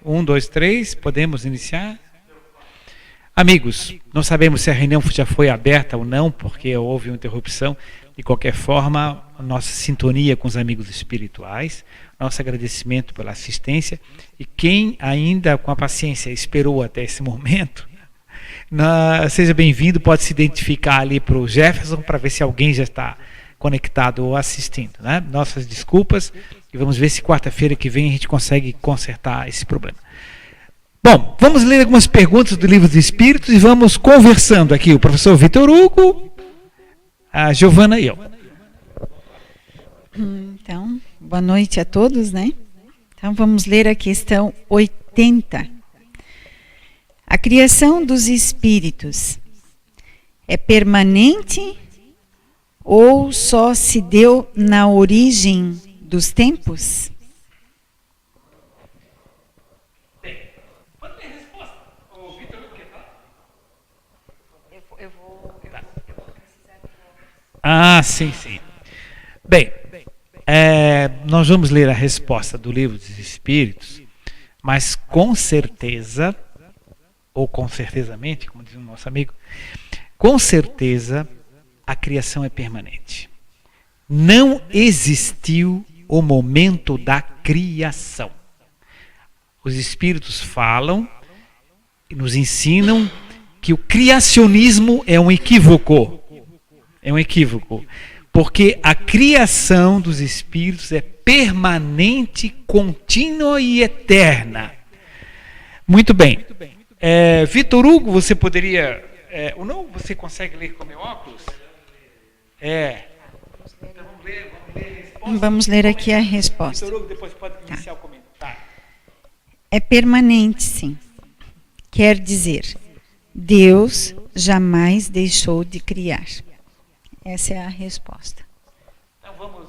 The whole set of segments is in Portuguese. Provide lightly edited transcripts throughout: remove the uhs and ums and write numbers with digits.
Um, dois, três, podemos iniciar? Amigos, não sabemos se a reunião já foi aberta ou não, porque houve uma interrupção. De qualquer forma, a nossa sintonia com os amigos espirituais, nosso agradecimento pela assistência, e quem ainda com a paciência esperou até esse momento, seja bem-vindo, pode se identificar ali para o Jefferson, para ver se alguém já está conectado ou assistindo, né? Nossas desculpas, e vamos ver se quarta-feira que vem a gente consegue consertar esse problema. Bom, vamos ler algumas perguntas do Livro dos Espíritos e vamos conversando aqui, o professor Vitor Hugo, a Giovana e eu. Então, boa noite a todos, né? Então vamos ler a questão 80. A criação dos espíritos é permanente ou só se deu na origem dos tempos? Pode ter resposta. O Vitor quer falar? Eu vou precisar de... Ah, sim. Bem, nós vamos ler a resposta do Livro dos Espíritos, mas com certeza, ou com certezamente, como diz o nosso amigo, com certeza a criação é permanente. Não existiu o momento da criação. Os Espíritos falam e nos ensinam que o criacionismo é um equívoco. É um equívoco. Porque a criação dos Espíritos é permanente, contínua e eterna. Muito bem. Vitor Hugo, você poderia... ou não? Você consegue ler com meu óculos? Então vamos ler a resposta. Vamos ler aqui a resposta. Vitor Hugo, depois pode iniciar o comentário. É permanente, sim. Quer dizer, Deus jamais deixou de criar. Essa é a resposta. Então vamos.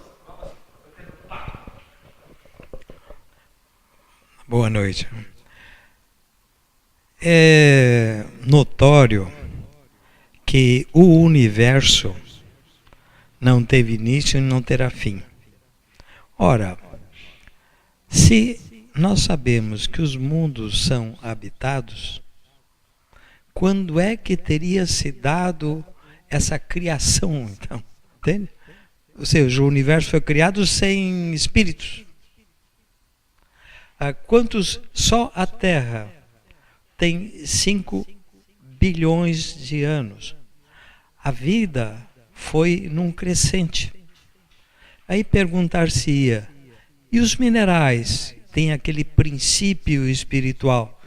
Boa noite. É notório que o universo não teve início e não terá fim. Ora, se nós sabemos que os mundos são habitados, quando é que teria se dado essa criação, então? Entende? Ou seja, o universo foi criado sem espíritos. Quantos só a Terra tem 5 bilhões de anos? A vida foi num crescente. Aí perguntar-se-ia, e os minerais têm aquele princípio espiritual?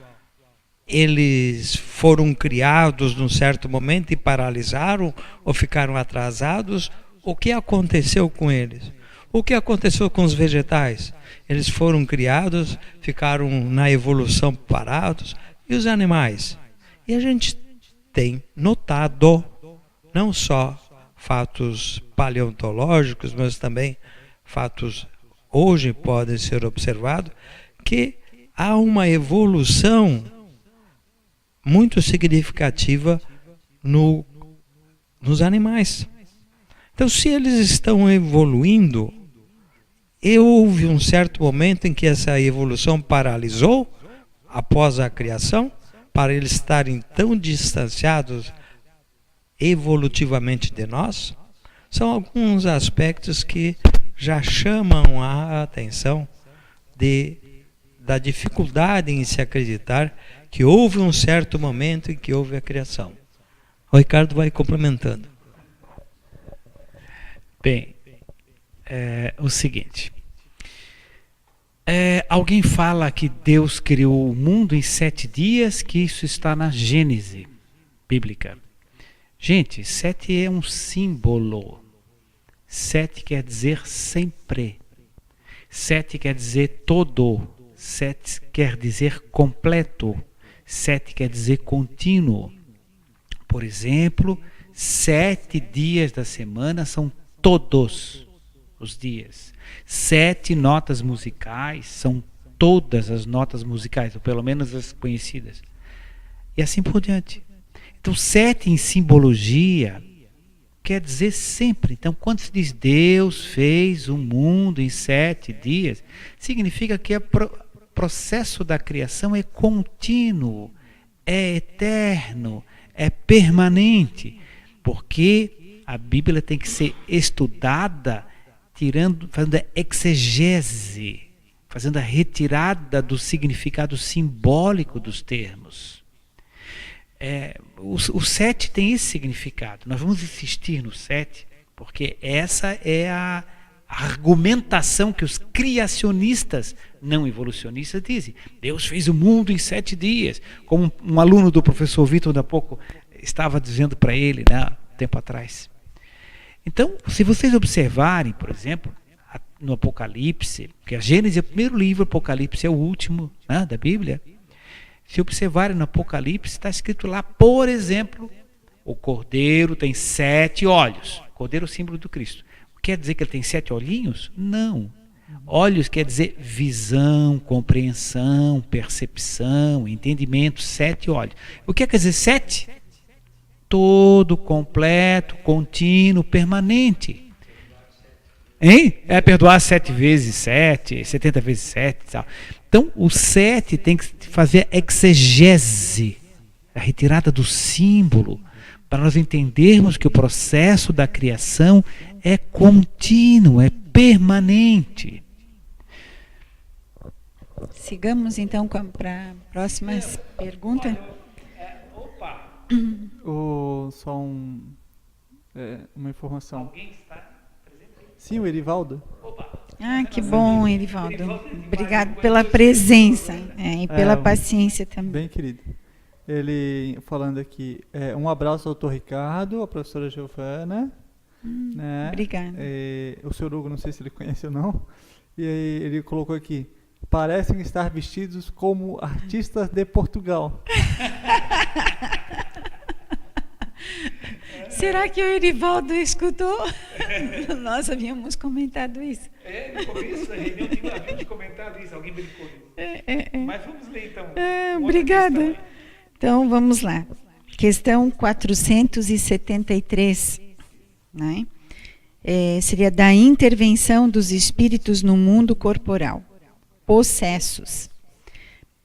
Eles foram criados num certo momento e paralisaram ou ficaram atrasados? O que aconteceu com eles? O que aconteceu com os vegetais? Eles foram criados, ficaram na evolução parados. E os animais? E a gente tem notado não só fatos paleontológicos, mas também fatos hoje podem ser observados, que há uma evolução muito significativa nos animais. Então, se eles estão evoluindo, houve um certo momento em que essa evolução paralisou após a criação, para eles estarem tão distanciados evolutivamente de nós. São alguns aspectos que já chamam a atenção da dificuldade em se acreditar que houve um certo momento em que houve a criação. O Ricardo vai complementando. Bem, o seguinte. Alguém fala que Deus criou o mundo em 7 dias, que isso está na Gênese bíblica. Gente, 7 é um símbolo. 7 quer dizer sempre. 7 quer dizer todo. 7 quer dizer completo. 7 quer dizer contínuo. Por exemplo, 7 dias da semana são todos os dias. 7 notas musicais são todas as notas musicais, ou pelo menos as conhecidas. E assim por diante. Então, 7 em simbologia quer dizer sempre. Então, quando se diz Deus fez o mundo em 7 dias, significa que processo da criação é contínuo, é eterno, é permanente, porque a Bíblia tem que ser estudada fazendo a exegese, fazendo a retirada do significado simbólico dos termos. O 7 tem esse significado. Nós vamos insistir no 7, porque essa é a argumentação que os criacionistas não evolucionistas dizem. Deus fez o mundo em 7 dias. Como um aluno do professor Vitor, há pouco, estava dizendo para ele, né, tempo atrás. Então, se vocês observarem, por exemplo, no Apocalipse, que a Gênesis é o primeiro livro, o Apocalipse é o último, né, da Bíblia. Se observarem no Apocalipse, está escrito lá, por exemplo, o cordeiro tem 7 olhos. Cordeiro é o símbolo do Cristo. Quer dizer que ele tem 7 olhinhos? Não. Olhos quer dizer visão, compreensão, percepção, entendimento, 7 olhos. O que quer dizer 7? Todo, completo, contínuo, permanente. Hein? É perdoar 7 vezes 7, 70 vezes 7 e tal. Então, o 7 tem que fazer a exegese, a retirada do símbolo, para nós entendermos que o processo da criação é contínuo, é permanente. Sigamos então para a próxima pergunta. Só uma informação. Alguém está presente? Sim, o Erivaldo. Ah, que bom, Erivaldo. Obrigado pela presença e pela paciência também. Bem querido. Ele falando aqui, um abraço ao Dr. Ricardo, à professora Giovana. Né? Obrigada. O senhor Hugo, não sei se ele conhece ou não. E aí ele colocou aqui, parecem estar vestidos como artistas de Portugal. Será que o Erivaldo escutou? Nós havíamos comentado isso. No começo da reunião havíamos comentado isso, alguém brincou nisso. Mas vamos ler então. Obrigada. Então vamos lá. Questão 473. Né? Seria da intervenção dos espíritos no mundo corporal. Possessos.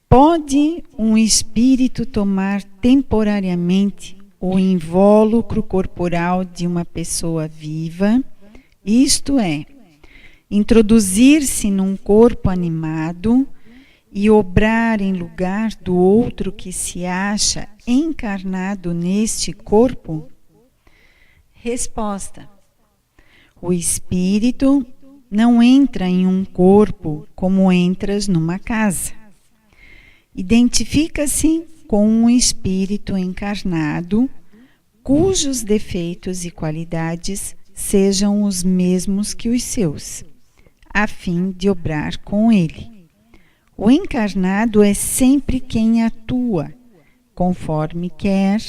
Pode um espírito tomar temporariamente o invólucro corporal de uma pessoa viva, isto é, introduzir-se num corpo animado e obrar em lugar do outro que se acha encarnado neste corpo? Resposta: o espírito não entra em um corpo como entras numa casa. Identifica-se com um espírito encarnado cujos defeitos e qualidades sejam os mesmos que os seus, a fim de obrar com ele. O encarnado é sempre quem atua, conforme quer,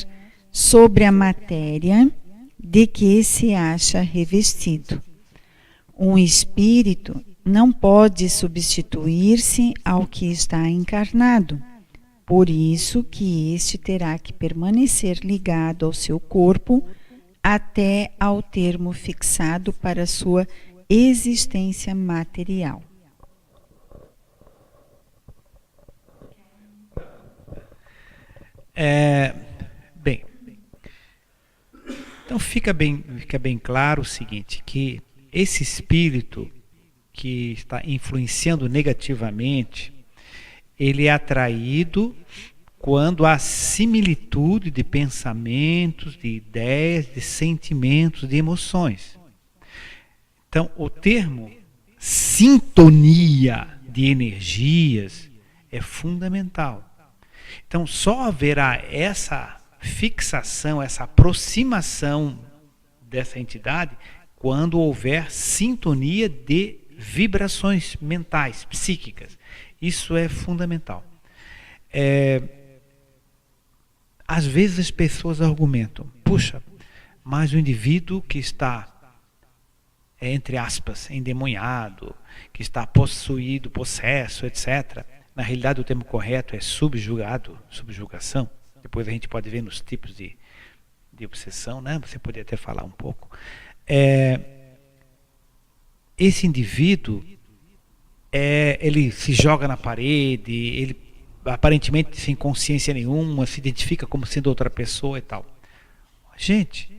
sobre a matéria de que se acha revestido. Um espírito não pode substituir-se ao que está encarnado, por isso que este terá que permanecer ligado ao seu corpo até ao termo fixado para sua existência material. Bem, então fica bem claro o seguinte, que esse espírito que está influenciando negativamente, ele é atraído quando há similitude de pensamentos, de ideias, de sentimentos, de emoções. Então, o termo sintonia de energias é fundamental. Então, só haverá essa fixação, essa aproximação dessa entidade quando houver sintonia de vibrações mentais, psíquicas. Isso é fundamental. Às vezes as pessoas argumentam, puxa, mas o indivíduo que está, entre aspas, endemoniado, que está possuído, possesso, etc., na realidade o termo correto é subjugado, subjugação. Depois a gente pode ver nos tipos de obsessão, né? Você poderia até falar um pouco. Esse indivíduo, ele se joga na parede, ele aparentemente sem consciência nenhuma, se identifica como sendo outra pessoa e tal. Gente,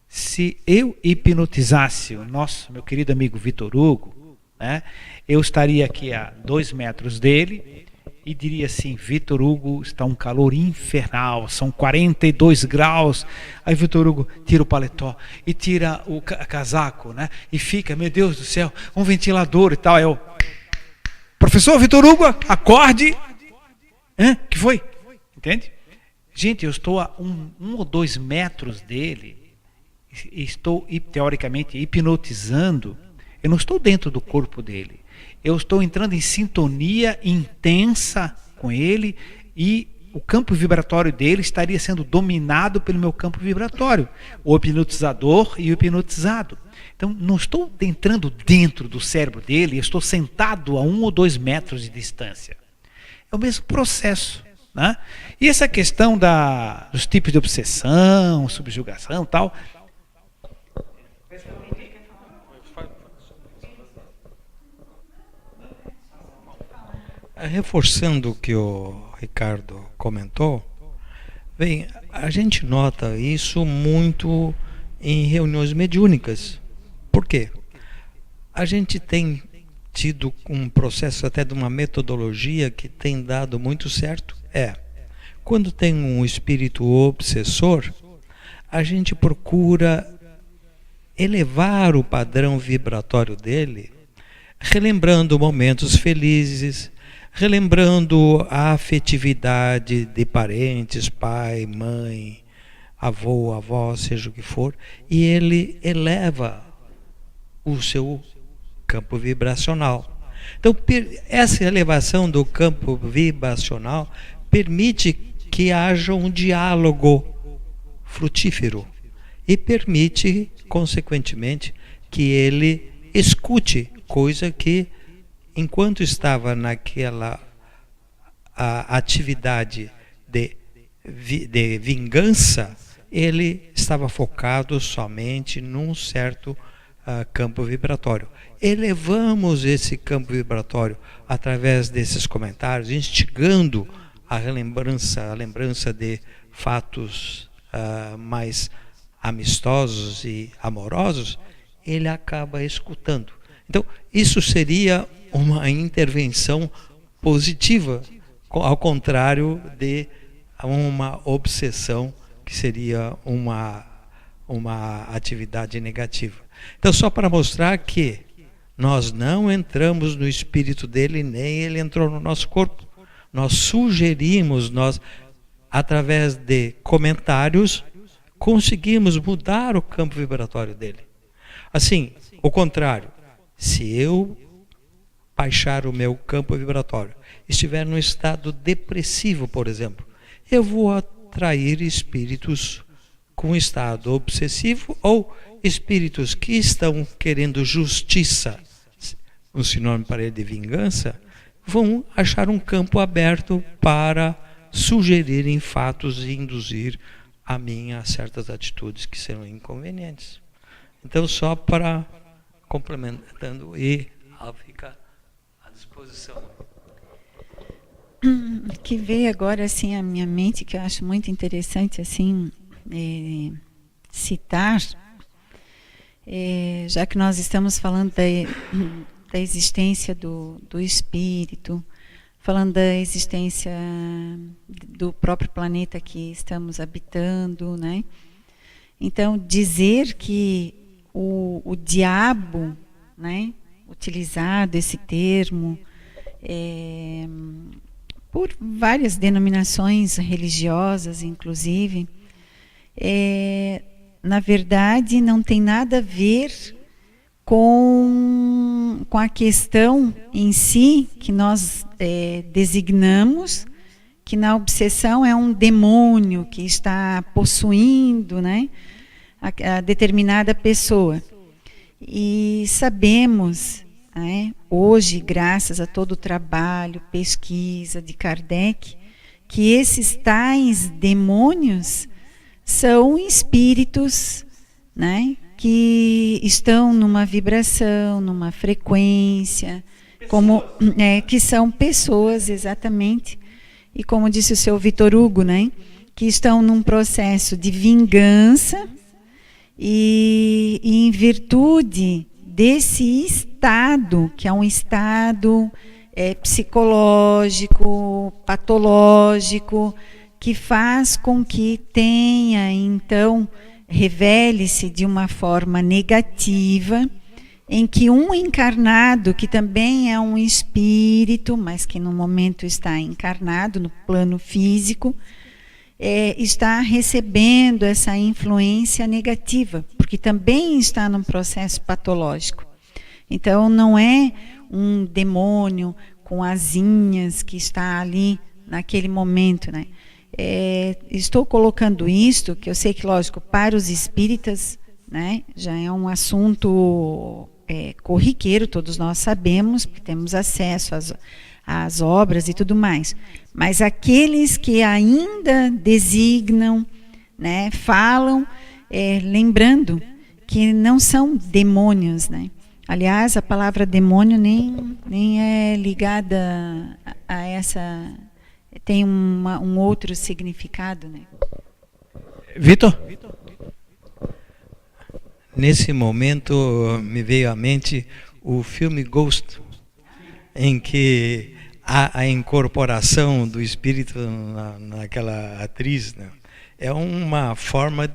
se eu hipnotizasse o meu querido amigo Vitor Hugo, né, eu estaria aqui a 2 metros dele e diria assim: Vitor Hugo, está um calor infernal, são 42 graus. Aí Vitor Hugo tira o paletó e tira o casaco, né, e fica, meu Deus do céu, um ventilador e tal. Eu, professor Vitor Hugo, acorde. Que foi? Entende? Gente, eu estou a 1 ou 2 metros dele, estou teoricamente hipnotizando. Eu não estou dentro do corpo dele, eu estou entrando em sintonia intensa com ele, e o campo vibratório dele estaria sendo dominado pelo meu campo vibratório, o hipnotizador e o hipnotizado. Então não estou entrando dentro do cérebro dele, eu estou sentado a 1 ou 2 metros de distância. É o mesmo processo, né? E essa questão dos tipos de obsessão, subjugação e tal. Reforçando o que o Ricardo comentou, bem, a gente nota isso muito em reuniões mediúnicas. Por quê? A gente tem tido um processo até de uma metodologia que tem dado muito certo. Quando tem um espírito obsessor, a gente procura elevar o padrão vibratório dele, relembrando momentos felizes, relembrando a afetividade de parentes, pai, mãe, avô, avó, seja o que for, e ele eleva o seu campo vibracional. Então, essa elevação do campo vibracional permite que haja um diálogo frutífero e permite, consequentemente, que ele escute, coisa que, enquanto estava naquela atividade de vingança, ele estava focado somente num certo campo vibratório. Elevamos esse campo vibratório através desses comentários, instigando a lembrança de fatos mais amistosos e amorosos, ele acaba escutando. Então, isso seria uma intervenção positiva, ao contrário de uma obsessão, que seria uma atividade negativa. Então, só para mostrar que nós não entramos no espírito dele, nem ele entrou no nosso corpo. Nós sugerimos, através de comentários, conseguimos mudar o campo vibratório dele. Assim, o contrário, se eu baixar o meu campo vibratório, estiver num estado depressivo, por exemplo, eu vou atrair espíritos com estado obsessivo ou espíritos que estão querendo justiça, um sinônimo para ele de vingança, vão achar um campo aberto para sugerirem fatos e induzir a mim a certas atitudes que serão inconvenientes. Então, só para complementando, e fica à disposição. Que veio agora assim à minha mente, que eu acho muito interessante assim citar, já que nós estamos falando da existência do espírito, falando da existência do próprio planeta que estamos habitando, né? Então, dizer que o diabo, né, utilizado esse termo por várias denominações religiosas, inclusive, na verdade não tem nada a ver com a questão em si que nós designamos, que na obsessão é um demônio que está possuindo, né, a determinada pessoa. E sabemos, né, hoje, graças a todo o trabalho, pesquisa de Kardec, que esses tais demônios são espíritos, né, que estão numa vibração, numa frequência como que são pessoas, exatamente, e como disse o seu Vitor Hugo, né, que estão num processo de vingança e em virtude desse estado, que é um estado psicológico, patológico, que faz com que tenha, então, revele-se de uma forma negativa, em que um encarnado, que também é um espírito, mas que no momento está encarnado no plano físico, está recebendo essa influência negativa, porque também está num processo patológico. Então, não é um demônio com asinhas que está ali naquele momento, né? Estou colocando isto, que eu sei que, lógico, para os espíritas, né, já é um assunto corriqueiro, todos nós sabemos, porque temos acesso às obras e tudo mais. Mas aqueles que ainda designam, né, falam, lembrando que não são demônios, né? Aliás, a palavra demônio nem é ligada a essa... Tem um outro significado, né? Vitor? Nesse momento me veio à mente o filme Ghost, em que há a incorporação do espírito naquela atriz, né? É uma forma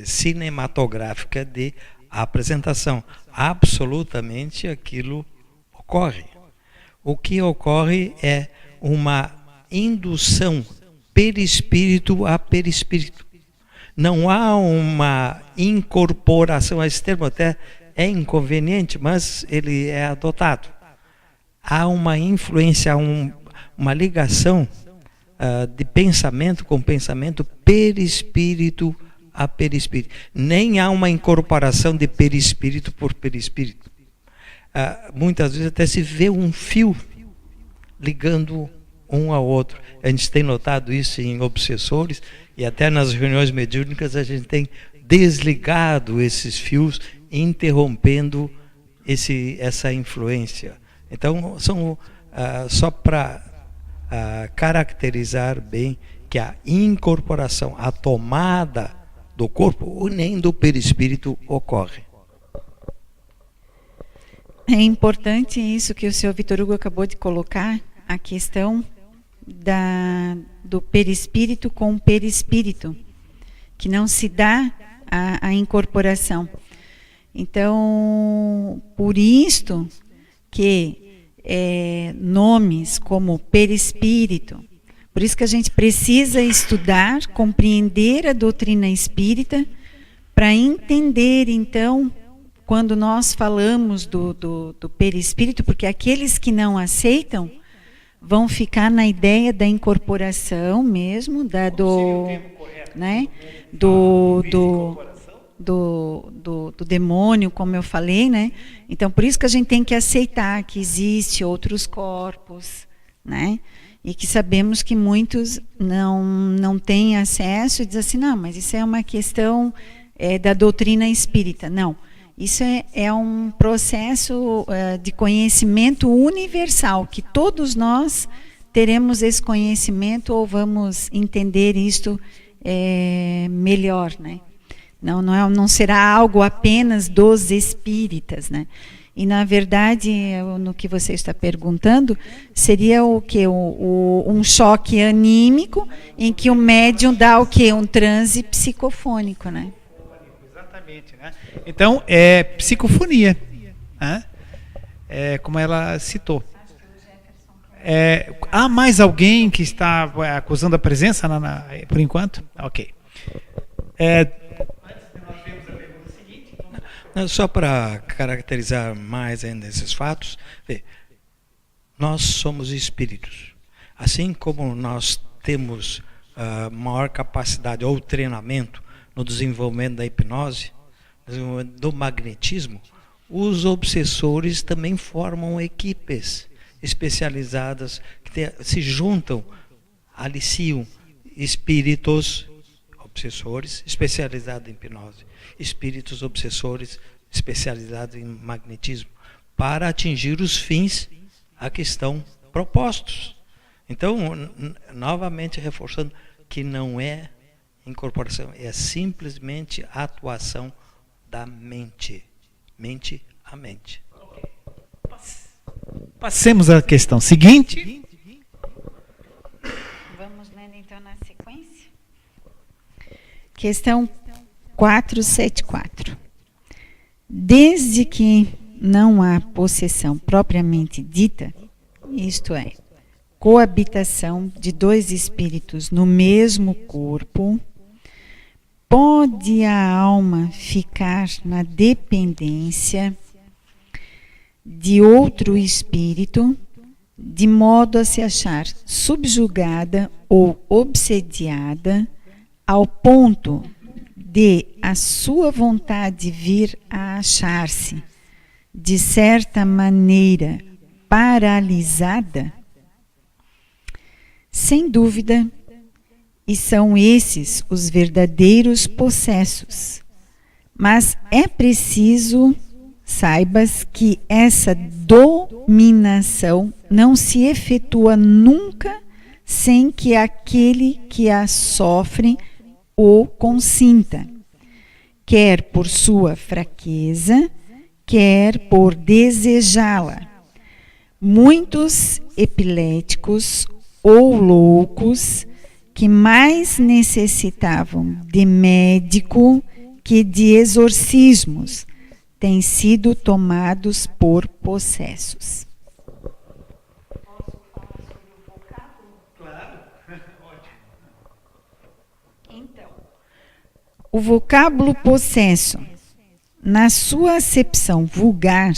cinematográfica de apresentação. Absolutamente aquilo ocorre. O que ocorre é uma indução perispírito a perispírito. Não há uma incorporação, esse termo até é inconveniente, mas ele é adotado. Há uma influência, uma ligação de pensamento com pensamento perispírito a perispírito. Nem há uma incorporação de perispírito por perispírito. Muitas vezes até se vê um fio ligando um ao outro. A gente tem notado isso em obsessores e até nas reuniões mediúnicas a gente tem desligado esses fios, interrompendo essa influência. Então, são só para caracterizar bem que a incorporação, a tomada do corpo, nem do perispírito ocorre. É importante isso que o senhor Vitor Hugo acabou de colocar, a questão do perispírito com o perispírito, que não se dá a incorporação. Então, por isto que nomes como perispírito, por isso que a gente precisa estudar, compreender a doutrina espírita, para entender, então, quando nós falamos do perispírito, porque aqueles que não aceitam vão ficar na ideia da incorporação mesmo, do demônio, como eu falei, né? Então, por isso que a gente tem que aceitar que existe outros corpos, né? E que sabemos que muitos não têm acesso e dizem assim, não, mas isso é uma questão da doutrina espírita. Não, isso é um processo de conhecimento universal, que todos nós teremos esse conhecimento ou vamos entender isto melhor, né? Não será algo apenas dos espíritas, né? E, na verdade, no que você está perguntando, seria o quê? Um choque anímico em que o médium dá o quê? Um transe psicofônico, né? Exatamente, né? Então, é psicofonia, né? Como ela citou. Há mais alguém que está acusando a presença por enquanto? Ok. Só para caracterizar mais ainda esses fatos, nós somos espíritos. Assim como nós temos maior capacidade ou treinamento no desenvolvimento da hipnose, do magnetismo, os obsessores também formam equipes especializadas que se juntam, aliciam espíritos obsessores especializados em hipnose, espíritos obsessores especializados em magnetismo, para atingir os fins a que estão propostos. Então, novamente reforçando que não é incorporação, é simplesmente a atuação da mente. Mente a mente. Passemos à questão seguinte. Vamos lendo então na sequência. Questão 474. Desde que não há possessão propriamente dita, isto é, coabitação de dois espíritos no mesmo corpo, pode a alma ficar na dependência de outro espírito, de modo a se achar subjugada ou obsediada, ao ponto de a sua vontade vir a achar-se, de certa maneira, paralisada? Sem dúvida, e são esses os verdadeiros possessos. Mas é preciso saibas que essa dominação não se efetua nunca sem que aquele que a sofre o consinta, quer por sua fraqueza, quer por desejá-la. Muitos epiléticos ou loucos que mais necessitavam de médico que de exorcismos têm sido tomados por possessos. Então, o vocábulo possesso, na sua acepção vulgar,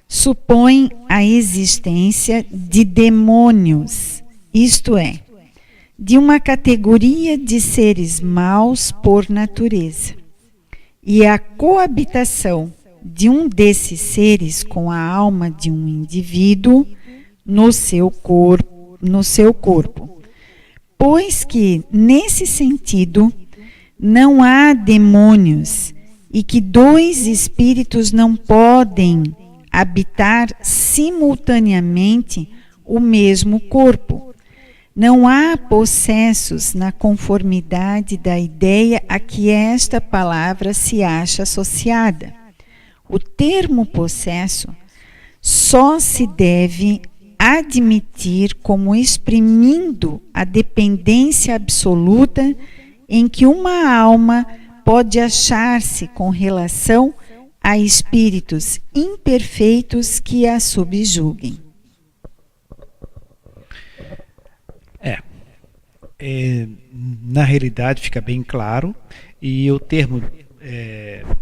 supõe a existência de demônios, isto é, de uma categoria de seres maus por natureza. E a coabitação de um desses seres com a alma de um indivíduo no seu corpo. Pois que, nesse sentido, não há demônios e que dois espíritos não podem habitar simultaneamente o mesmo corpo. Não há possessos na conformidade da ideia a que esta palavra se acha associada. O termo possesso só se deve admitir como exprimindo a dependência absoluta em que uma alma pode achar-se com relação a espíritos imperfeitos que a subjuguem. Na realidade fica bem claro, e o termo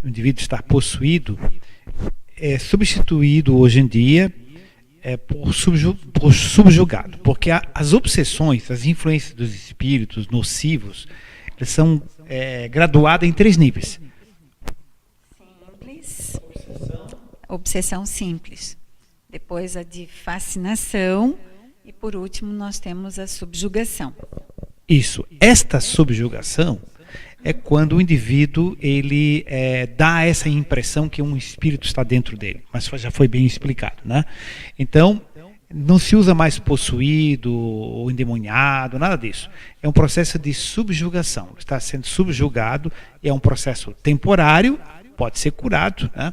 o indivíduo estar possuído é substituído hoje em dia por subjugado, porque as obsessões, as influências dos espíritos nocivos, elas são graduadas em 3 níveis. Simples. Obsessão simples. Depois a de fascinação. E por último nós temos a subjugação. Isso. Esta subjugação é quando o indivíduo ele dá essa impressão que um espírito está dentro dele. Mas já foi bem explicado, né? Então, não se usa mais possuído ou endemoniado, nada disso. É um processo de subjugação. Está sendo subjugado, é um processo temporário, pode ser curado, né?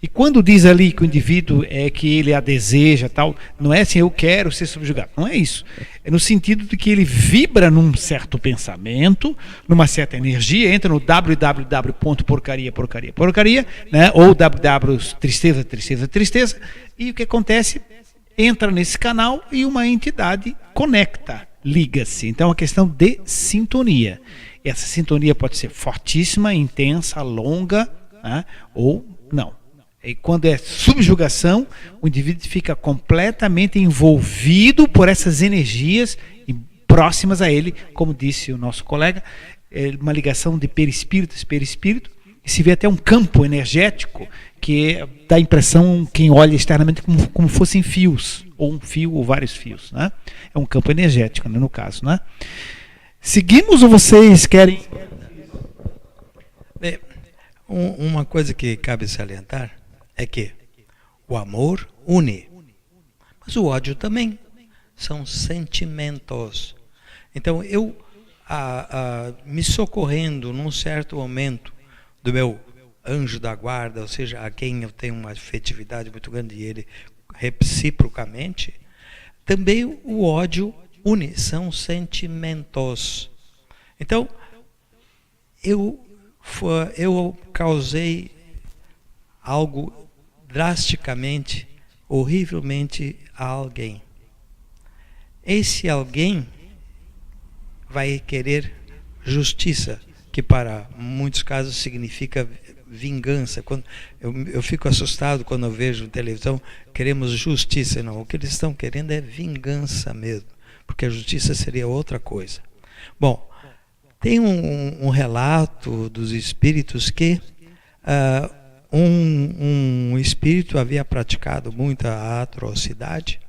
E quando diz ali que o indivíduo que ele a deseja, tal, não é assim, eu quero ser subjugado, não é isso. É no sentido de que ele vibra num certo pensamento, numa certa energia, entra no www.porcaria, né? Ou tristeza, e o que acontece? Entra nesse canal e uma entidade conecta, liga-se. Então é uma questão de sintonia. Essa sintonia pode ser fortíssima, intensa, longa, né? Ou não. E quando é subjugação, o indivíduo fica completamente envolvido por essas energias próximas a ele, como disse o nosso colega, uma ligação de perispírito, e se vê até um campo energético que dá a impressão, quem olha externamente, como fossem fios, ou um fio ou vários fios, né? É um campo energético, né, no caso, né? Seguimos ou vocês querem? Uma coisa que cabe salientar é que O amor une. Mas o ódio também. São sentimentos. Então, eu me socorrendo num certo momento do meu anjo da guarda, ou seja, a quem eu tenho uma afetividade muito grande e ele reciprocamente, também o ódio une, são sentimentos. Então, eu causei algo drasticamente, horrivelmente a alguém. Esse alguém vai querer justiça, que para muitos casos significa vingança. Eu fico assustado quando eu vejo na televisão, queremos justiça. Não, o que eles estão querendo é vingança mesmo, porque a justiça seria outra coisa. Bom, tem um relato dos espíritos que um espírito havia praticado muita atrocidade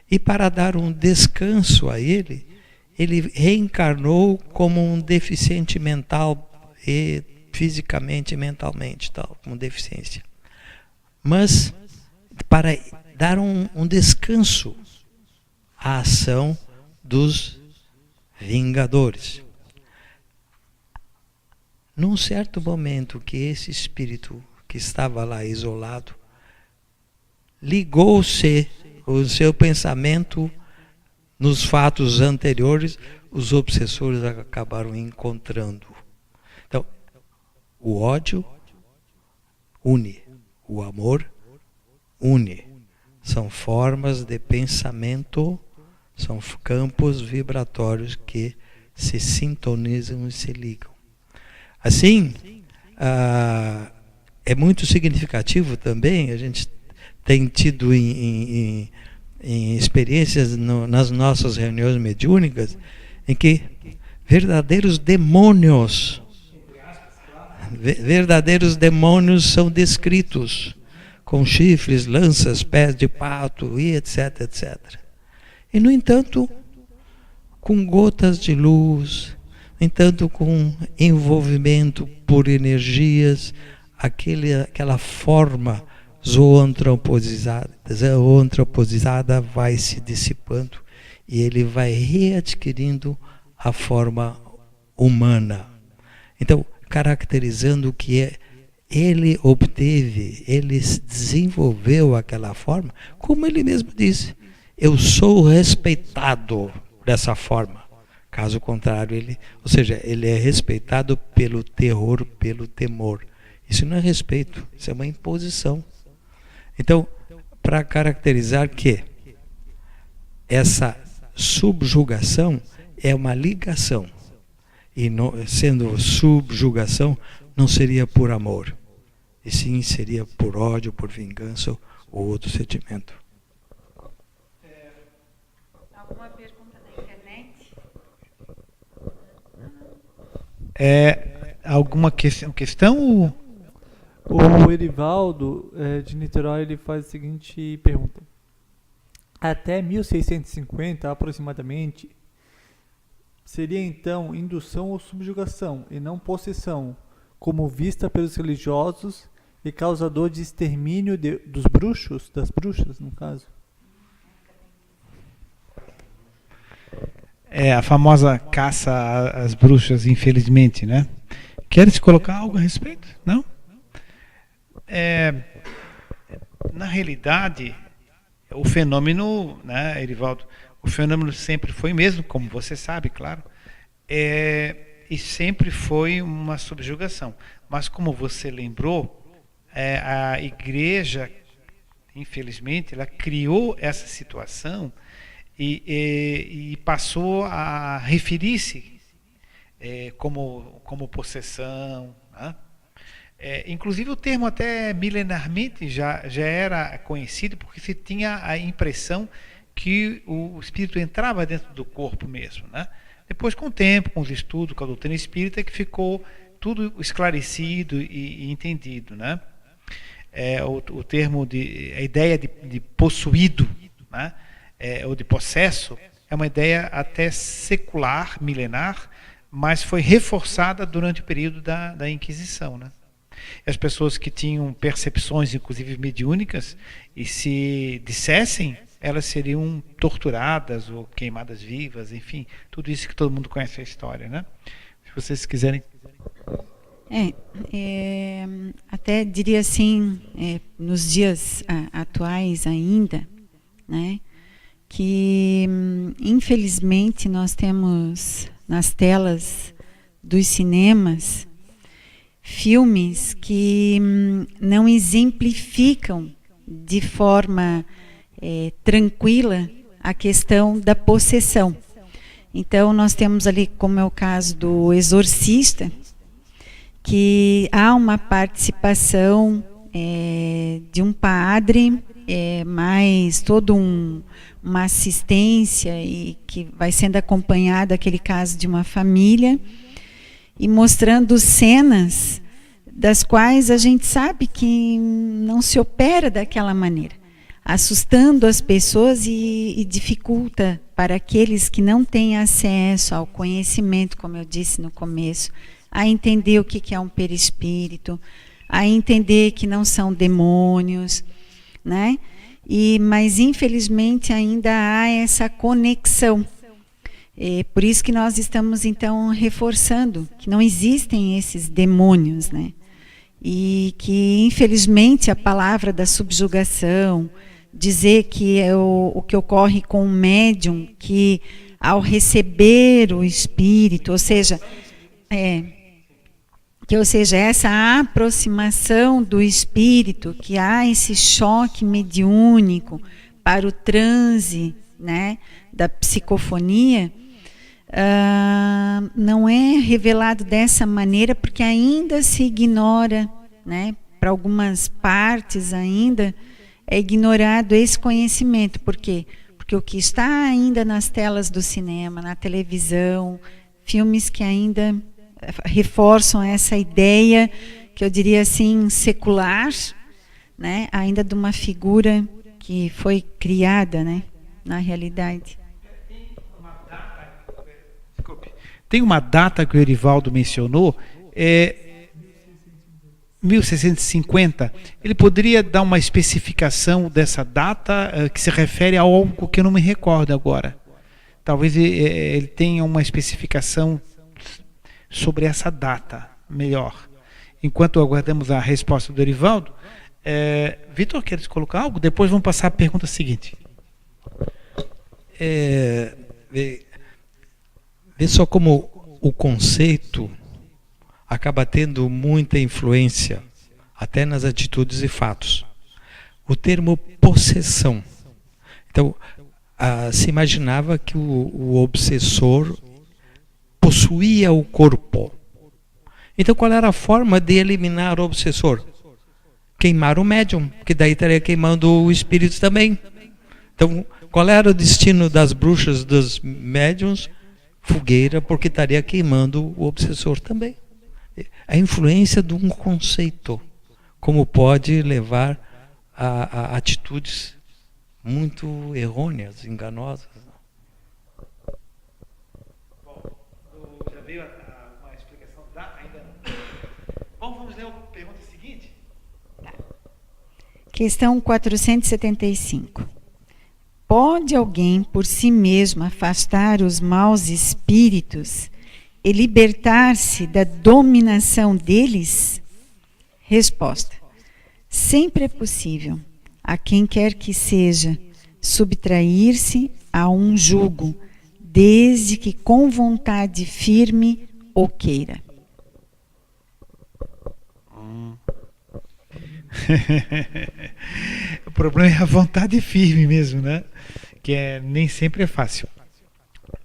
e para dar um descanso a ele reencarnou como um deficiente mental e fisicamente e mentalmente, tal, com deficiência. Mas para dar um descanso à ação dos vingadores. Num certo momento que esse espírito que estava lá isolado ligou-se o seu pensamento nos fatos anteriores, os obsessores acabaram encontrando. Então, o ódio une, o amor une. São formas de pensamento, são campos vibratórios que se sintonizam e se ligam. Assim, é muito significativo também, a gente tem tido em experiências nas nossas reuniões mediúnicas, em que verdadeiros demônios são descritos, com chifres, lanças, pés de pato, e etc, etc. E, no entanto, com gotas de luz, no entanto, com envolvimento por energias, aquela forma zoantroposizada vai se dissipando e ele vai readquirindo a forma humana. Então, caracterizando o que ele obteve, ele desenvolveu aquela forma, como ele mesmo disse, eu sou respeitado dessa forma. Caso contrário, ele é respeitado pelo terror, pelo temor. Isso não é respeito, isso é uma imposição. Então, para caracterizar que essa subjugação é uma ligação, e sendo subjugação, não seria por amor, e sim seria por ódio, por vingança ou outro sentimento. Alguma pergunta na internet? Alguma questão? O Erivaldo, de Niterói, ele faz a seguinte pergunta. Até 1650, aproximadamente, seria então indução ou subjugação, e não possessão, como vista pelos religiosos e causador de extermínio dos bruxos, das bruxas, no caso? A famosa caça às bruxas, infelizmente, né? Queres colocar algo a respeito? Não? Na realidade, o fenômeno, né, Erivaldo, o fenômeno sempre foi mesmo, como você sabe, claro, e sempre foi uma subjugação. Mas como você lembrou, a igreja, infelizmente, ela criou essa situação e passou a referir-se como possessão, né? Inclusive o termo até milenarmente já era conhecido, porque se tinha a impressão que o espírito entrava dentro do corpo mesmo, né? Depois, com o tempo, com os estudos, com a doutrina espírita, que ficou tudo esclarecido e entendido, né? O termo a ideia de possuído, né? Ou de possesso, é uma ideia até secular, milenar, mas foi reforçada durante o período da Inquisição, né? As pessoas que tinham percepções, inclusive mediúnicas, e se dissessem, elas seriam torturadas ou queimadas vivas, enfim, tudo isso que todo mundo conhece a história, né? Se vocês quiserem. Até diria assim, nos dias atuais ainda, né, que infelizmente nós temos nas telas dos cinemas filmes que não exemplificam de forma tranquila a questão da possessão. Então nós temos ali, como é o caso do Exorcista, que há uma participação de um padre, mais toda uma assistência, e que vai sendo acompanhado aquele caso de uma família, e mostrando cenas das quais a gente sabe que não se opera daquela maneira, assustando as pessoas e dificulta para aqueles que não têm acesso ao conhecimento, como eu disse no começo, a entender o que é um perispírito, a entender que não são demônios, né? Mas infelizmente ainda há essa conexão. Por isso que nós estamos então reforçando que não existem esses demônios, né? E que infelizmente a palavra da subjugação, dizer que o que ocorre com o médium, que ao receber o espírito, ou seja, essa aproximação do espírito, que há esse choque mediúnico para o transe, né, da psicofonia, não é revelado dessa maneira, porque ainda se ignora, né, para algumas partes ainda é ignorado esse conhecimento. Por quê? Porque o que está ainda nas telas do cinema, na televisão, filmes que ainda reforçam essa ideia, que eu diria assim, secular, né, ainda de uma figura que foi criada, né, na realidade. Tem uma data que o Erivaldo mencionou, 1650. Ele poderia dar uma especificação dessa data que se refere a algo que eu não me recordo agora? Talvez ele tenha uma especificação sobre essa data melhor. Enquanto aguardamos a resposta do Erivaldo, Vitor, queres colocar algo? Depois vamos passar à pergunta seguinte. Vê só como o conceito acaba tendo muita influência até nas atitudes e fatos. O termo possessão. Então, se imaginava que o obsessor possuía o corpo. Então, qual era a forma de eliminar o obsessor? Queimar o médium, que daí estaria queimando o espírito também. Então, qual era o destino das bruxas, dos médiums? Fogueira, porque estaria queimando o obsessor também. A influência de um conceito, como pode levar a atitudes muito errôneas, enganosas. Já veio uma explicação ainda não. Bom, vamos ler a pergunta seguinte. Questão 475. Pode alguém por si mesmo afastar os maus espíritos e libertar-se da dominação deles? Resposta: sempre é possível, a quem quer que seja, subtrair-se a um jugo, desde que com vontade firme o queira. O problema é a vontade firme mesmo, né? Que nem sempre é fácil.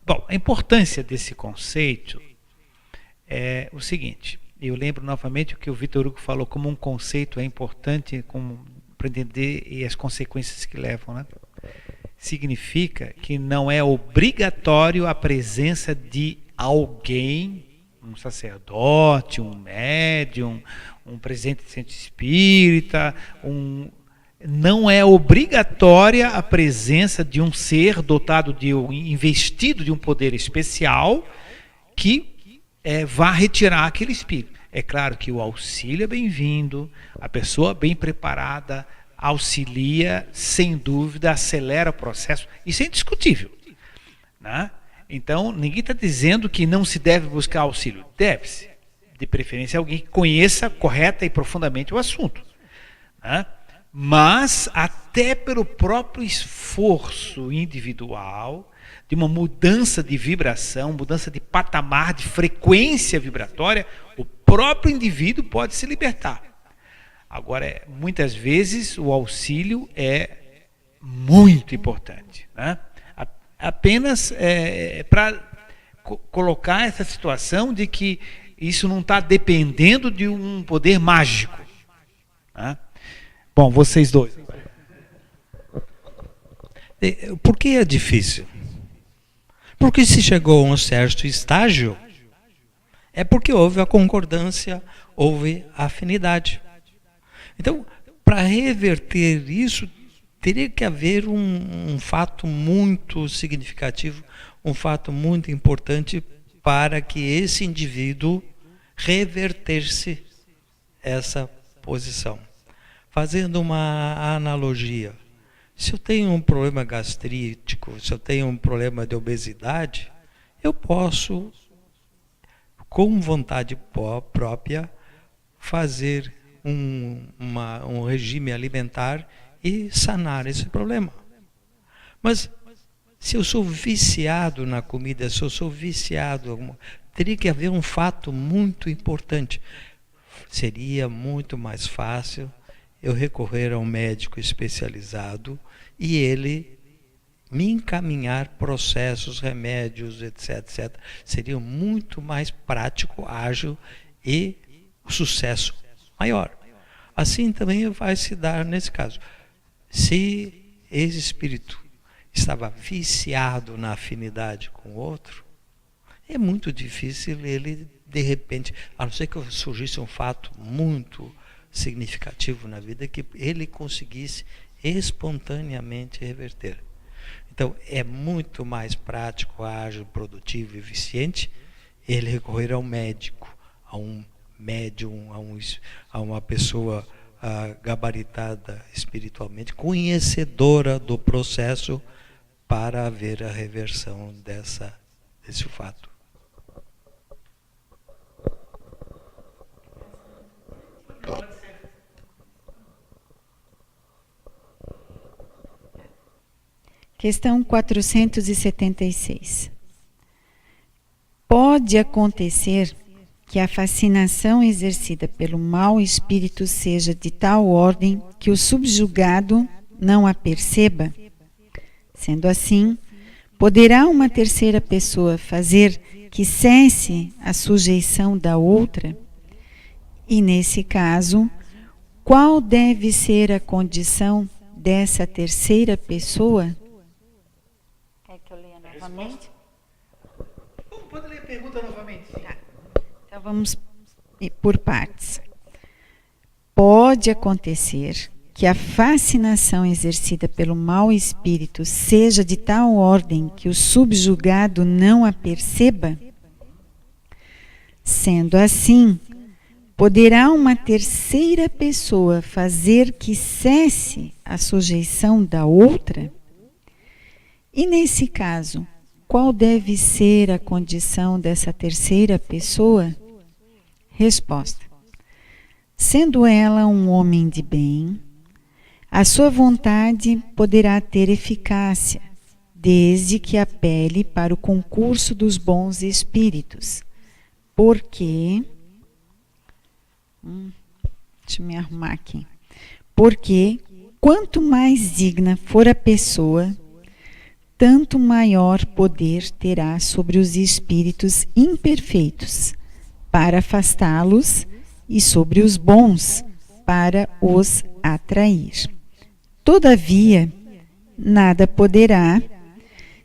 Bom, a importância desse conceito é o seguinte. Eu lembro novamente o que o Vitor Hugo falou, como um conceito é importante para entender e as consequências que levam, né? Significa que não é obrigatório a presença de alguém, um sacerdote, um médium, um presidente de centro espírita, não é obrigatória a presença de um ser dotado investido de um poder especial que vá retirar aquele espírito. É claro que o auxílio é bem-vindo, a pessoa bem preparada auxilia, sem dúvida, acelera o processo, isso é indiscutível, né? Então, ninguém está dizendo que não se deve buscar auxílio. Deve-se. De preferência, alguém que conheça correta e profundamente o assunto, né? Mas, até pelo próprio esforço individual, de uma mudança de vibração, mudança de patamar, de frequência vibratória, o próprio indivíduo pode se libertar. Agora, muitas vezes, o auxílio é muito importante, né? Apenas para colocar essa situação de que isso não está dependendo de um poder mágico, né? Bom, vocês dois. Por que é difícil? Porque se chegou a um certo estágio, é porque houve a concordância, houve a afinidade. Então, para reverter isso, teria que haver um fato muito significativo, um fato muito importante para que esse indivíduo revertesse essa posição. Fazendo uma analogia, se eu tenho um problema gastrítico, se eu tenho um problema de obesidade, eu posso, com vontade própria, fazer um regime alimentar e sanar esse problema. Mas se eu sou viciado na comida, se eu sou viciado, teria que haver um fato muito importante. Seria muito mais fácil eu recorrer a um médico especializado e ele me encaminhar processos, remédios, etc. Seria muito mais prático, ágil e o sucesso maior. Assim também vai se dar nesse caso. Se esse espírito estava viciado na afinidade com o outro, é muito difícil ele, de repente, a não ser que surgisse um fato muito significativo na vida, que ele conseguisse espontaneamente reverter. Então, é muito mais prático, ágil, produtivo e eficiente ele recorrer ao médico, a um médium, a uma pessoa gabaritada espiritualmente, conhecedora do processo, para haver a reversão desse fato. Questão 476. Pode acontecer que a fascinação exercida pelo mau espírito seja de tal ordem que o subjugado não a perceba? Sendo assim, poderá uma terceira pessoa fazer que cesse a sujeição da outra? E nesse caso, qual deve ser a condição dessa terceira pessoa? Quer que eu leia novamente? Pode ler a pergunta novamente. Tá. Então vamos por partes. Pode acontecer que a fascinação exercida pelo mau espírito seja de tal ordem que o subjugado não a perceba? Sendo assim, poderá uma terceira pessoa fazer que cesse a sujeição da outra? E nesse caso, qual deve ser a condição dessa terceira pessoa? Resposta: sendo ela um homem de bem, a sua vontade poderá ter eficácia, desde que apele para o concurso dos bons espíritos, porque... deixa eu me arrumar aqui. Porque, quanto mais digna for a pessoa, tanto maior poder terá sobre os espíritos imperfeitos, para afastá-los, e sobre os bons, para os atrair. Todavia, nada poderá,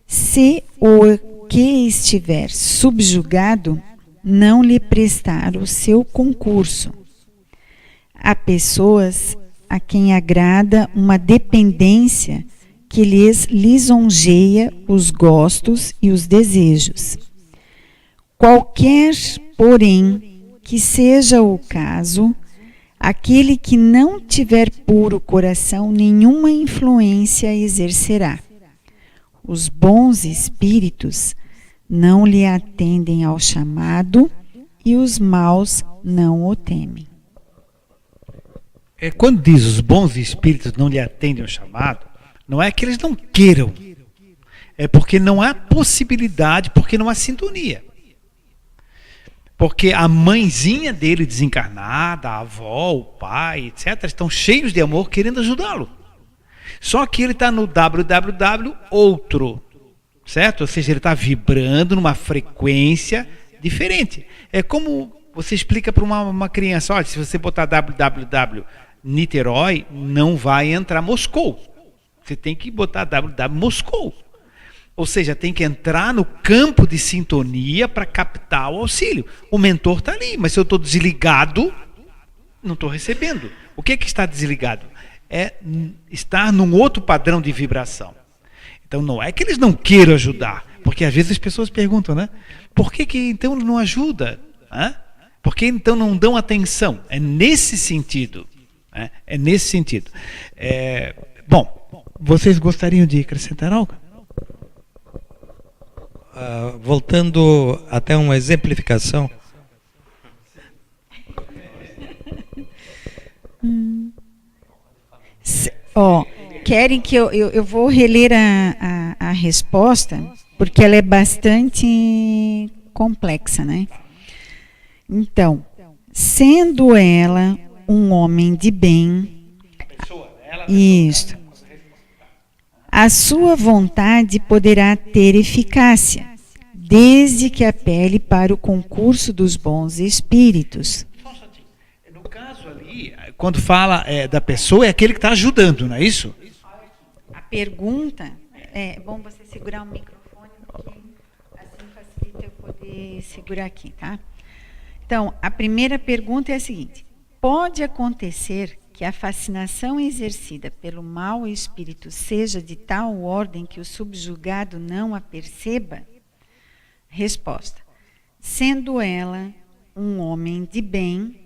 se o que estiver subjugado não lhe prestar o seu concurso. Há pessoas a quem agrada uma dependência que lhes lisonjeia os gostos e os desejos. Qualquer, porém, que seja o caso, aquele que não tiver puro coração, nenhuma influência exercerá. Os bons espíritos não lhe atendem ao chamado e os maus não o temem. Quando diz os bons espíritos não lhe atendem ao chamado, não é que eles não queiram, é porque não há possibilidade, porque não há sintonia. Porque a mãezinha dele desencarnada, a avó, o pai, etc., estão cheios de amor, querendo ajudá-lo. Só que ele está no www outro, certo? Ou seja, ele está vibrando numa frequência diferente. É como você explica para uma criança, olha, se você botar www Niterói, não vai entrar Moscou. Você tem que botar www Moscou. Ou seja, tem que entrar no campo de sintonia para captar o auxílio. O mentor está ali, mas se eu estou desligado, não estou recebendo. O que é que está desligado? É estar num outro padrão de vibração. Então não é que eles não queiram ajudar, porque às vezes as pessoas perguntam, né? Por que então não ajuda? Por que então não dão atenção? É nesse sentido. É nesse sentido. Bom, vocês gostariam de acrescentar algo? Voltando até uma exemplificação. Querem que eu vou reler a resposta, porque ela é bastante complexa, né? Então, sendo ela um homem de bem, isto, a sua vontade poderá ter eficácia, desde que apele para o concurso dos bons espíritos. No caso ali, quando fala da pessoa, é aquele que está ajudando, não é isso? A pergunta, é bom você segurar o microfone, porque assim facilita eu poder segurar aqui, tá? Então, a primeira pergunta é a seguinte: pode acontecer que a fascinação exercida pelo mau espírito seja de tal ordem que o subjugado não a perceba? Resposta: sendo ela um homem de bem,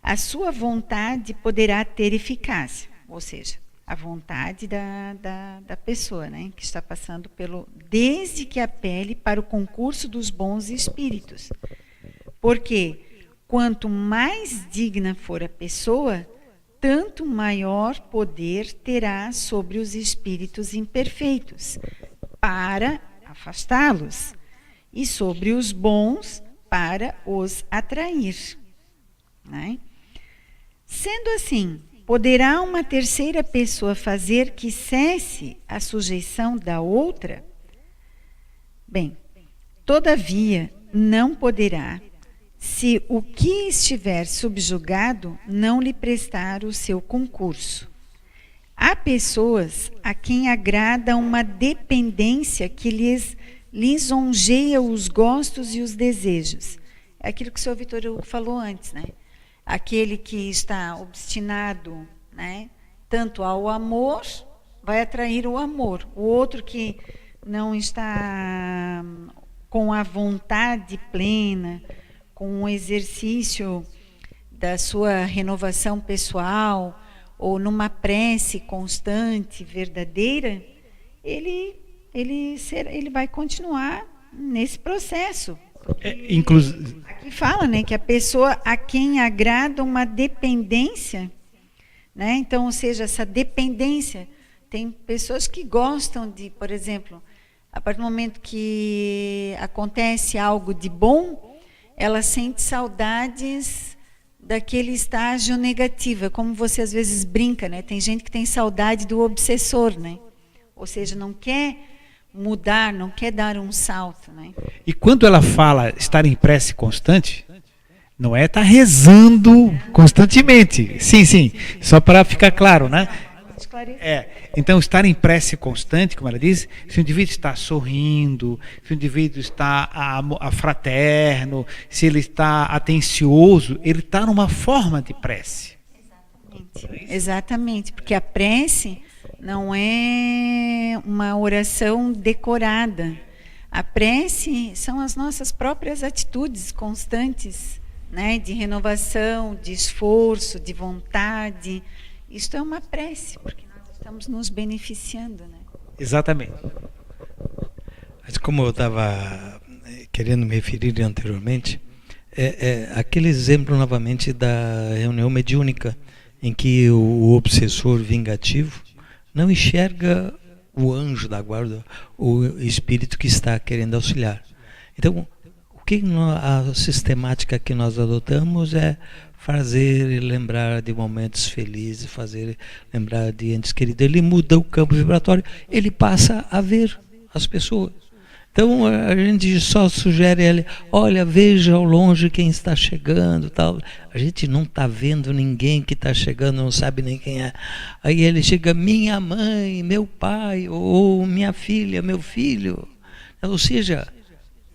a sua vontade poderá ter eficácia, ou seja, a vontade da pessoa, né, que está passando desde que apele para o concurso dos bons espíritos. Porque quanto mais digna for a pessoa, tanto maior poder terá sobre os espíritos imperfeitos, para afastá-los, e sobre os bons, para os atrair. Né? Sendo assim, poderá uma terceira pessoa fazer que cesse a sujeição da outra? Bem, todavia, não poderá, se o que estiver subjugado não lhe prestar o seu concurso. Há pessoas a quem agrada uma dependência que lhes lisonjeia os gostos e os desejos. É aquilo que o senhor Vitor Hugo falou antes, né? Aquele que está obstinado, né, tanto ao amor, vai atrair o amor. O outro que não está com a vontade plena, com o exercício da sua renovação pessoal, ou numa prece constante, verdadeira, ele vai continuar nesse processo. Aqui fala, né, que a pessoa a quem agrada uma dependência, né, então, ou seja, essa dependência, tem pessoas que gostam de, por exemplo, a partir do momento que acontece algo de bom, ela sente saudades daquele estágio negativo, como você às vezes brinca, né? Tem gente que tem saudade do obsessor, né? Ou seja, não quer mudar, não quer dar um salto, né? E quando ela fala estar em prece constante, não é estar rezando constantemente. Sim, só para ficar claro, né? Então, estar em prece constante, como ela diz, se o indivíduo está sorrindo, se o indivíduo está fraterno, se ele está atencioso, ele está numa forma de prece. Exatamente, porque a prece não é uma oração decorada. A prece são as nossas próprias atitudes constantes, né, de renovação, de esforço, de vontade. Isto é uma prece, porque nós estamos nos beneficiando, né? Exatamente. Mas como eu estava querendo me referir anteriormente, aquele exemplo novamente da reunião mediúnica, em que o obsessor vingativo não enxerga o anjo da guarda, o espírito que está querendo auxiliar. Então, a sistemática que nós adotamos é fazer lembrar de momentos felizes, fazer lembrar de entes queridos. Ele muda o campo vibratório, ele passa a ver as pessoas. Então a gente só sugere ele, olha, veja ao longe quem está chegando, tal. A gente não está vendo ninguém que está chegando, não sabe nem quem é. Aí ele chega, minha mãe, meu pai, ou minha filha, meu filho. Ou seja,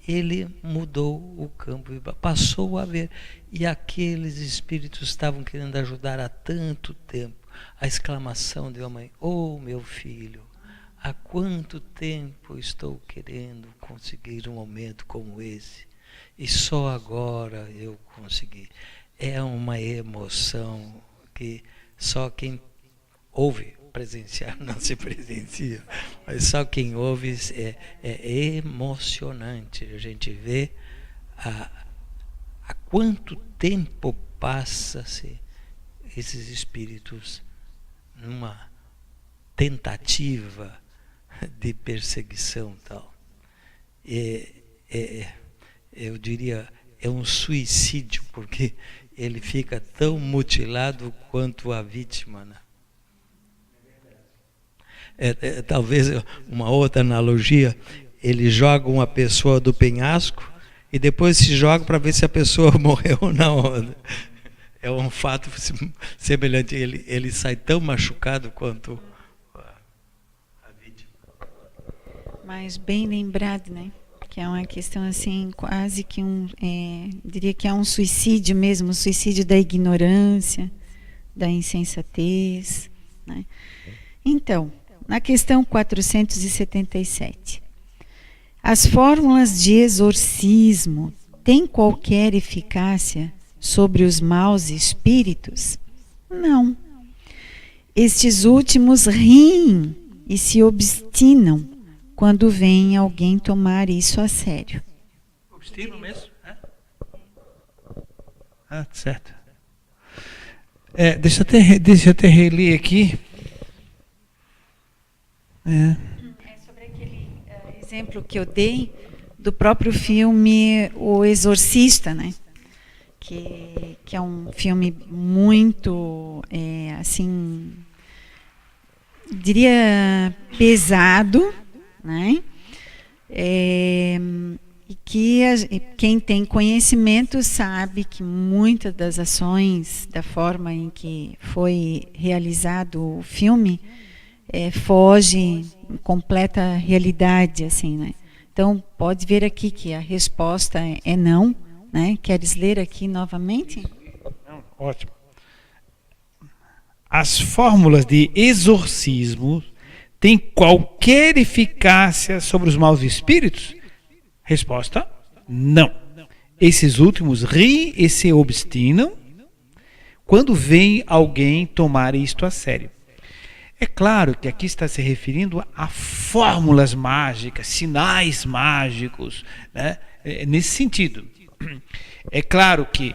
ele mudou o campo, passou a ver. E aqueles espíritos estavam querendo ajudar há tanto tempo. A exclamação de uma mãe, oh meu filho, há quanto tempo estou querendo conseguir um momento como esse, e só agora eu consegui. É uma emoção que só quem ouve presenciar não se presencia, mas só quem ouve é emocionante. A gente vê há quanto tempo passa-se esses espíritos numa tentativa de perseguição tal. Eu diria, é um suicídio, porque ele fica tão mutilado quanto a vítima, né? Talvez uma outra analogia, ele joga uma pessoa do penhasco e depois se joga para ver se a pessoa morreu na onda. É um fato semelhante, ele sai tão machucado quanto a vítima. Mas bem lembrado, né? Que é uma questão assim, quase que diria que é um suicídio mesmo, um suicídio da ignorância, da insensatez, né? Então, na questão 477, as fórmulas de exorcismo têm qualquer eficácia sobre os maus espíritos? Não. Estes últimos riem e se obstinam quando vem alguém tomar isso a sério. Obstinam mesmo? Certo. Deixa eu até reler aqui. É sobre aquele exemplo que eu dei do próprio filme O Exorcista, né? Que é um filme muito, assim, diria pesado, né? E que quem tem conhecimento sabe que muitas das ações, da forma em que foi realizado o filme, foge em completa realidade, assim, né? Então, pode ver aqui que a resposta é não, né? Queres ler aqui novamente? Não, ótimo. As fórmulas de exorcismo têm qualquer eficácia sobre os maus espíritos? Resposta, não. Esses últimos riem e se obstinam quando vem alguém tomar isto a sério. É claro que aqui está se referindo a fórmulas mágicas, sinais mágicos, né? Nesse sentido. É claro que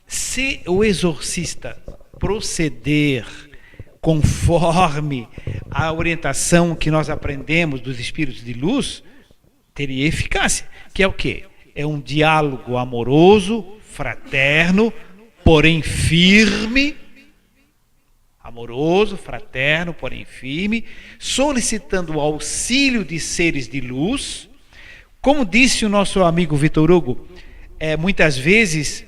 se o exorcista proceder conforme a orientação que nós aprendemos dos espíritos de luz, teria eficácia. Que é o quê? É um diálogo amoroso, fraterno, porém firme, amoroso, fraterno, porém firme, solicitando o auxílio de seres de luz. Como disse o nosso amigo Vitor Hugo, muitas vezes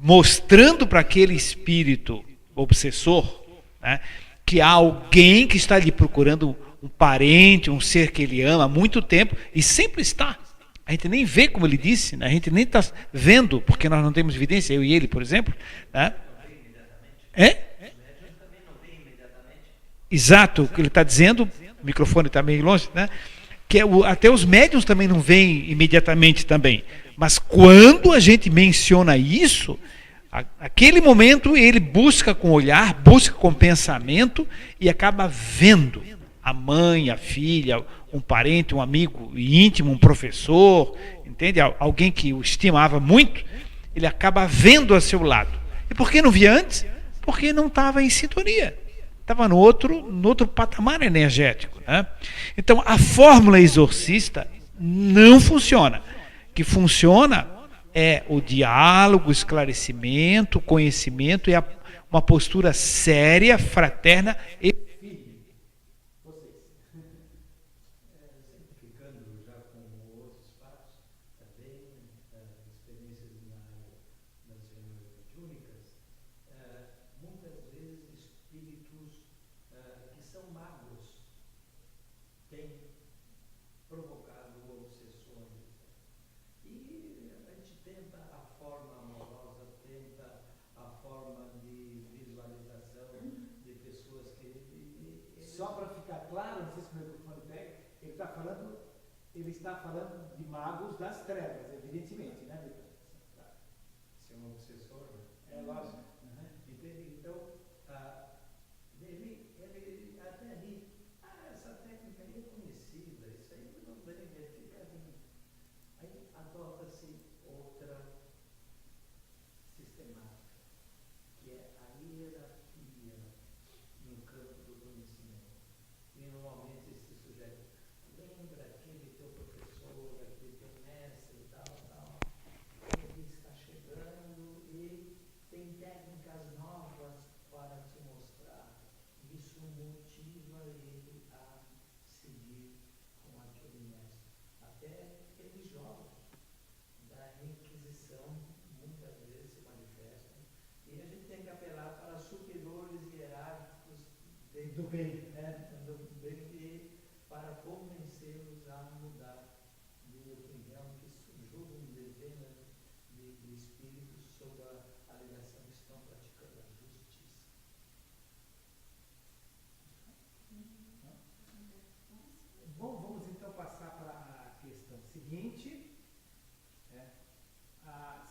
mostrando para aquele espírito obsessor, né, que há alguém que está lhe procurando um parente, um ser que ele ama há muito tempo, e sempre está. A gente nem vê, como ele disse, né? A gente nem está vendo, porque nós não temos evidência, eu e ele, por exemplo, né? Exato, o que ele está dizendo, o microfone está meio longe, né? até os médiuns também não veem imediatamente também. Mas quando a gente menciona isso, aquele momento ele busca com o olhar, busca com o pensamento e acaba vendo a mãe, a filha, um parente, um amigo íntimo, um professor, entende? Alguém que o estimava muito, ele acaba vendo a seu lado. E por que não via antes? Porque não estava em sintonia. Estava no outro patamar energético. Né? Então, a fórmula exorcista não funciona. O que funciona é o diálogo, o esclarecimento, o conhecimento e uma postura séria, fraterna e ele está falando de magos das trevas, evidentemente, né, Vitor? Ser um obsessor, né? É lógico. Entende? Então, ele até ali, essa técnica aí é conhecida, isso aí não bem, fica ali. Aí adota-se outra sistemática, que é a hierarquia no campo do conhecimento. E normalmente esse sujeito lembra aquele teu professor, aquele teu mestre e tal. Ele está chegando e tem técnicas novas para te mostrar. Isso motiva ele a seguir com aquele mestre. Até religiosos da Inquisição muitas vezes se manifestam. E a gente tem que apelar para superiores hierárquicos do bem, né? Do bem para convencê-los a mudar de opinião, que julgam dezenas de espíritos sob a alegação que estão praticando a justiça. Bom, vamos então passar para a questão seguinte.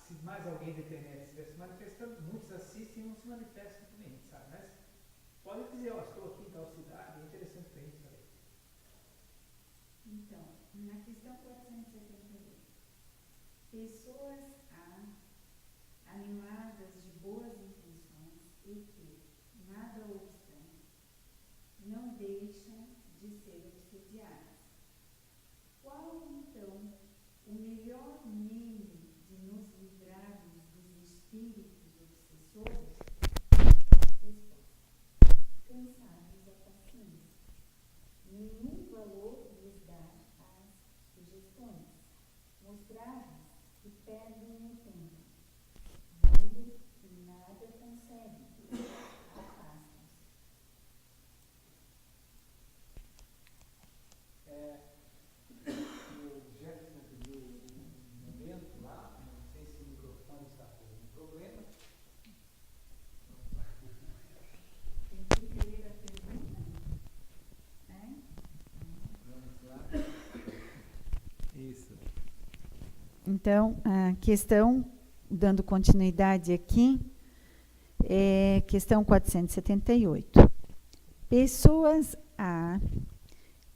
Se mais alguém da internet estiver se manifestando, muitos assistem e não se manifestam também, sabe? Mas pode dizer, estou aqui em tal cidade, é interessante para a gente saber. Então, na questão 478, pessoas animadas de boas intenções e que, nada obstante, não deixam de ser obsediadas. Qual, então, o melhor meio de nos livrarmos dos espíritos obsessores? Resposta: cansar-lhes a paciência. Nenhum valor lhes dar as sugestões. Mostrar-lhes que perdem o tempo. Vendo que nada conseguem, afastam-se. O Jefferson pediu um momento lá, não sei se o microfone está com algum problema. Tem que ler a pergunta? Vamos lá. Isso. Então, a questão, dando continuidade aqui, é questão 478. Pessoas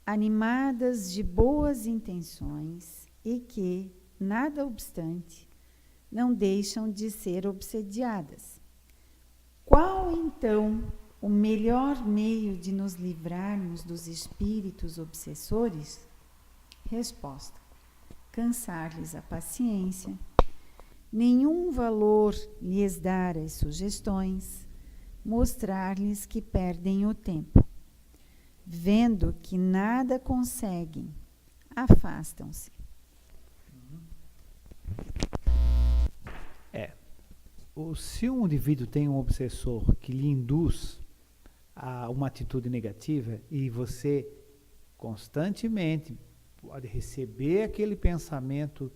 animadas de boas intenções e que, nada obstante, não deixam de ser obsediadas. Qual, então, o melhor meio de nos livrarmos dos espíritos obsessores? Resposta: cansar-lhes a paciência. Nenhum valor lhes dar as sugestões, mostrar-lhes que perdem o tempo. Vendo que nada conseguem, afastam-se. Se um indivíduo tem um obsessor que lhe induz a uma atitude negativa e você constantemente pode receber aquele pensamento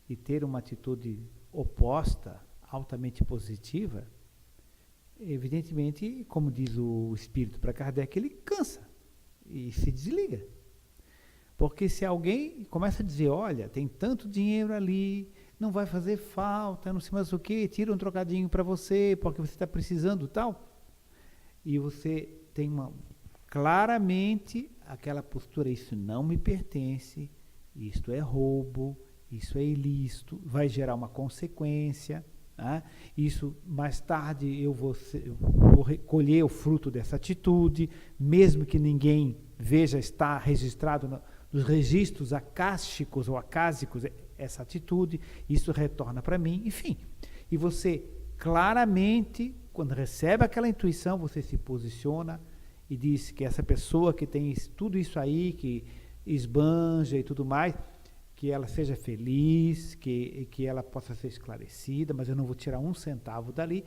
e ter uma atitude oposta, altamente positiva, evidentemente, como diz o espírito para Kardec, ele cansa e se desliga. Porque se alguém começa a dizer, olha, tem tanto dinheiro ali, não vai fazer falta, não sei mais o que, tira um trocadinho para você, porque você está precisando tal, e você tem claramente aquela postura, isso não me pertence, isto é roubo, isso é ilícito, vai gerar uma consequência, né? Isso mais tarde eu vou colher o fruto dessa atitude, mesmo que ninguém veja, está registrado nos registros acásticos ou acásicos essa atitude, isso retorna para mim, enfim. E você claramente, quando recebe aquela intuição, você se posiciona e diz que essa pessoa que tem tudo isso aí, que esbanja e tudo mais, que ela seja feliz, que ela possa ser esclarecida, mas eu não vou tirar um centavo dali.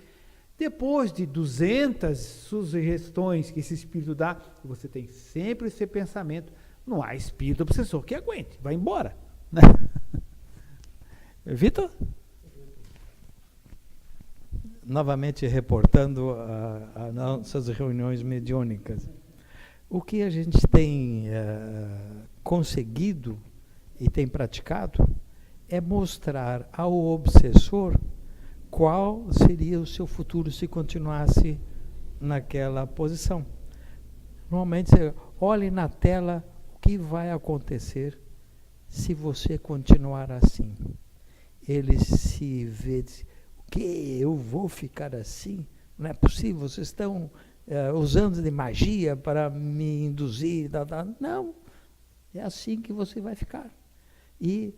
Depois de 200 sugestões que esse espírito dá, você tem sempre esse pensamento, não há espírito obsessor que aguente, vai embora. Né? Vitor? Novamente reportando a nossas reuniões mediúnicas. O que a gente tem conseguido e tem praticado é mostrar ao obsessor qual seria o seu futuro se continuasse naquela posição. Normalmente, você olhe na tela o que vai acontecer se você continuar assim. Ele se vê, o que? Eu vou ficar assim? Não é possível, vocês estão usando de magia para me induzir. Não, é assim que você vai ficar. E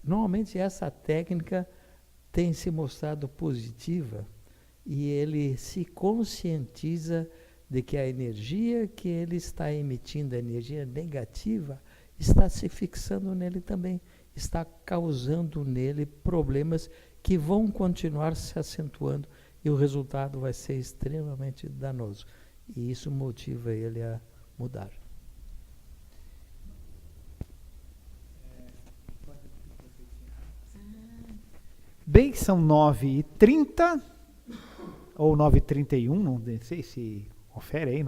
normalmente essa técnica tem se mostrado positiva e ele se conscientiza de que a energia que ele está emitindo, a energia negativa, está se fixando nele também, está causando nele problemas que vão continuar se acentuando e o resultado vai ser extremamente danoso. E isso motiva ele a mudar. Bem, são 9h30 ou 9h31, não sei se confere aí.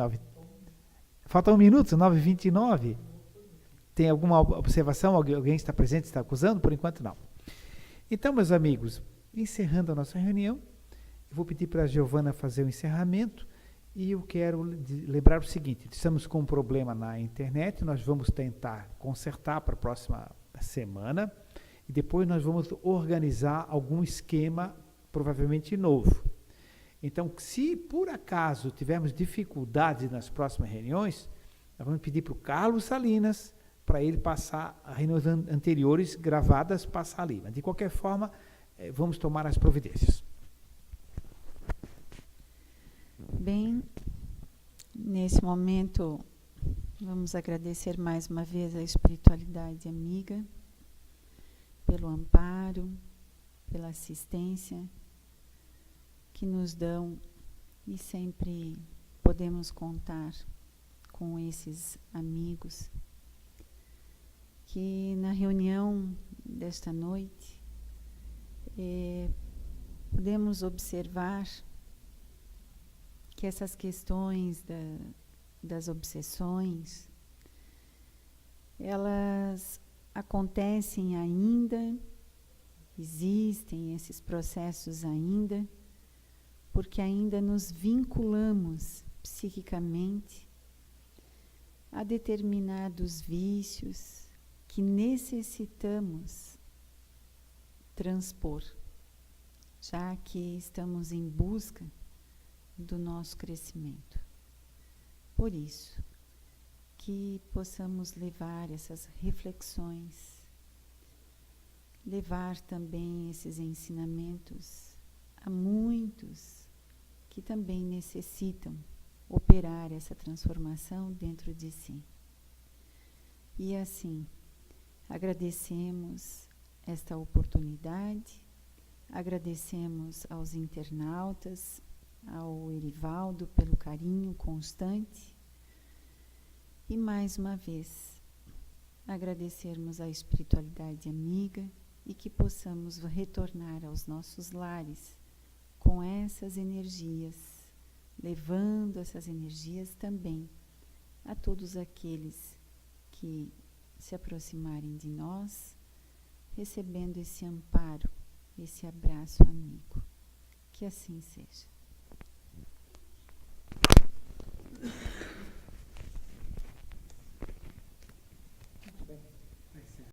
Faltam minutos, 9h29. Tem alguma observação? Alguém está presente, está acusando? Por enquanto, não. Então, meus amigos, encerrando a nossa reunião, eu vou pedir para a Giovana fazer o encerramento e eu quero lembrar o seguinte, estamos com um problema na internet, nós vamos tentar consertar para a próxima semana e depois nós vamos organizar algum esquema provavelmente novo. Então, se por acaso tivermos dificuldades nas próximas reuniões, nós vamos pedir para o Carlos Salinas para ele passar as reuniões anteriores gravadas, passar ali. Mas, de qualquer forma, vamos tomar as providências. Bem, nesse momento, vamos agradecer mais uma vez a espiritualidade amiga, pelo amparo, pela assistência que nos dão e sempre podemos contar com esses amigos que na reunião desta noite podemos observar que essas questões das obsessões, elas acontecem ainda, existem esses processos ainda, porque ainda nos vinculamos psiquicamente a determinados vícios que necessitamos transpor, já que estamos em busca do nosso crescimento. Por isso, que possamos levar essas reflexões, levar também esses ensinamentos a muitos que também necessitam operar essa transformação dentro de si. E assim, agradecemos esta oportunidade, agradecemos aos internautas, ao Erivaldo pelo carinho constante e mais uma vez agradecermos à espiritualidade amiga e que possamos retornar aos nossos lares com essas energias, levando essas energias também a todos aqueles que se aproximarem de nós, recebendo esse amparo, esse abraço amigo. Que assim seja.